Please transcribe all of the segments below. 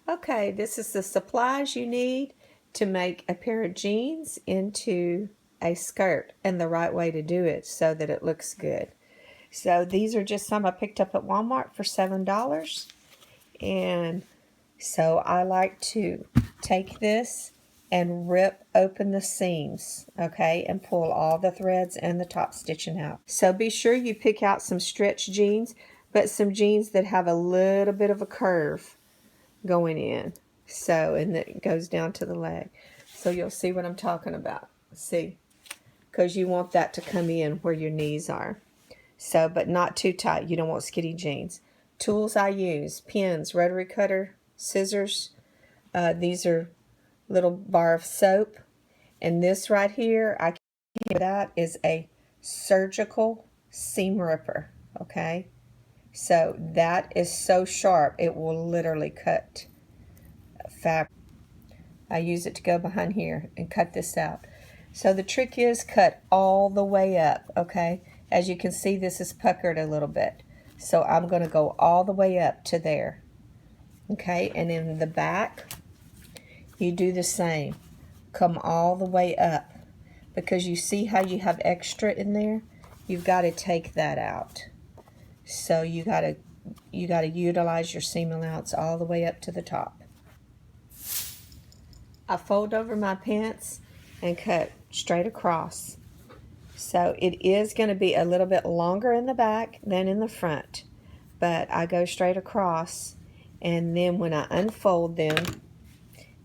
Okay, this is the supplies you need to make a pair of jeans into a skirt, and the right way to do it so that it looks good. So these are just some I picked up at Walmart for $7. And so I like to take this and rip open the seams, okay, and pull all the threads and the top stitching out. So be sure you pick out some stretch jeans, but some jeans that have a little bit of a curve going in. So, and it goes down to the leg. So you'll see what I'm talking about. See? Because you want that to come in where your knees are. So, but not too tight. You don't want skinny jeans. Tools I use: pins, rotary cutter, scissors. These are little bar of soap. And this right here, I can that is a surgical seam ripper. Okay? So that is so sharp, it will literally cut fabric. I use it to go behind here and cut this out. So the trick is cut all the way up, okay? As you can see, this is puckered a little bit. So I'm going to go all the way up to there, okay? And in the back, you do the same. Come all the way up, because you see how you have extra in there? You've got to take that out. So you got to utilize your seam allowance all the way up to the top. I fold over my pants and cut straight across. So it is going to be a little bit longer in the back than in the front, but I go straight across, and then when I unfold them,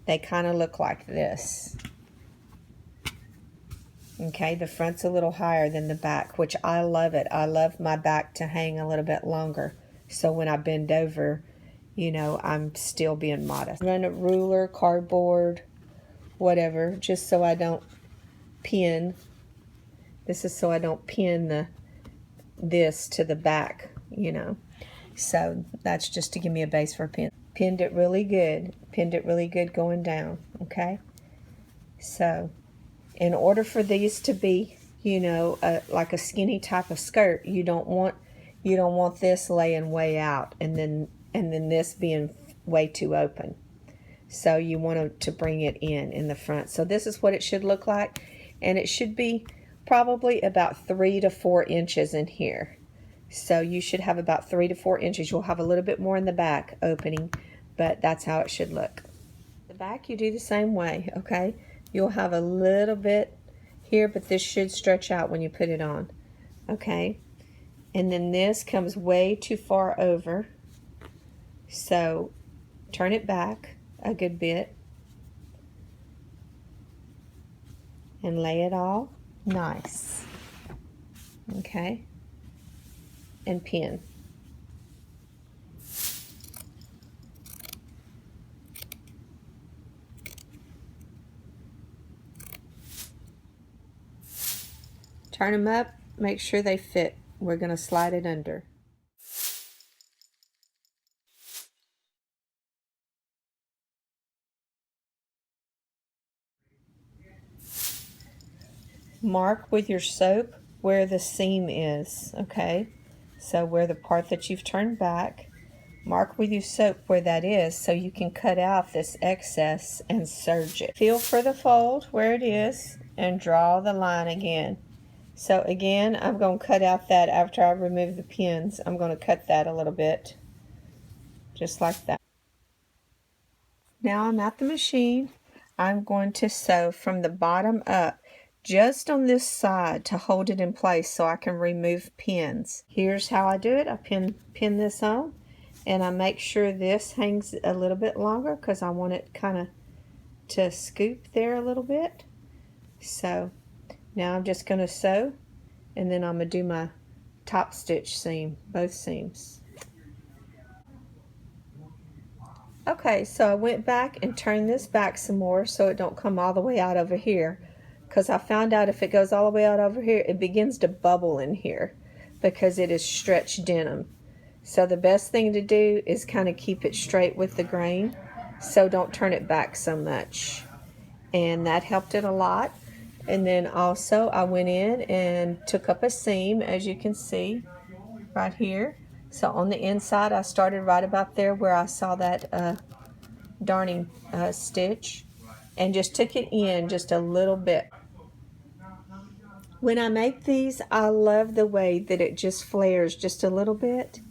they kind of look like this. Okay, the front's a little higher than the back, which I love it. I love my back to hang a little bit longer, so when I bend over, you know, I'm still being modest. Run a ruler, cardboard, whatever, just so I don't pin. This is so I don't pin this to the back, you know. So that's just to give me a base for a pin. Pinned it really good going down, okay? So in order for these to be, you know, like a skinny type of skirt, you don't want this laying way out and then this being way too open. So you want to bring it in the front. So this is what it should look like, and it should be probably about 3 to 4 inches in here. So you should have about 3 to 4 inches. You'll have a little bit more in the back opening, but that's how it should look. The back you do the same way, okay? You'll have a little bit here, but this should stretch out when you put it on, okay? And then this comes way too far over, so turn it back a good bit and lay it all nice, okay, and pin. Turn them up, make sure they fit. We're going to slide it under. Mark with your soap where the seam is, okay? So where the part that you've turned back, mark with your soap where that is so you can cut out this excess and serge it. Feel for the fold where it is and draw the line again. So again, I'm going to cut out that after I remove the pins. I'm going to cut that a little bit, just like that. Now I'm at the machine. I'm going to sew from the bottom up, just on this side to hold it in place so I can remove pins. Here's how I do it. I pin this on, and I make sure this hangs a little bit longer because I want it kind of to scoop there a little bit. So now I'm just going to sew, and then I'm going to do my top stitch seam, both seams. Okay, so I went back and turned this back some more so it don't come all the way out over here, because I found out if it goes all the way out over here, it begins to bubble in here because it is stretched denim. So the best thing to do is kind of keep it straight with the grain, so don't turn it back so much. And that helped it a lot. And then also I went in and took up a seam, as you can see right here. So on the inside I started right about there where I saw that darning stitch and just took it in just a little bit. When I make these, I love the way that it just flares just a little bit.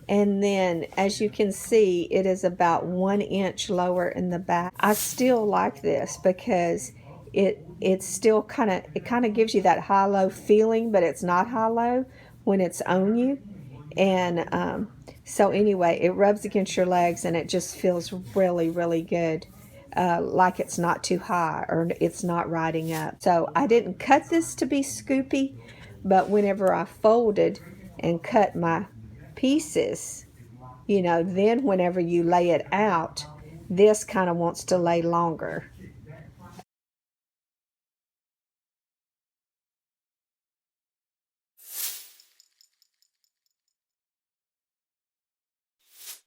And then, as you can see, it is about 1 inch lower in the back. I still like this because it's still it kind of gives you that high-low feeling, but it's not high-low when it's on you. And so anyway, it rubs against your legs and it just feels really, really good. Like it's not too high or it's not riding up. So I didn't cut this to be scoopy, but whenever I folded and cut my pieces, then whenever you lay it out, this kind of wants to lay longer.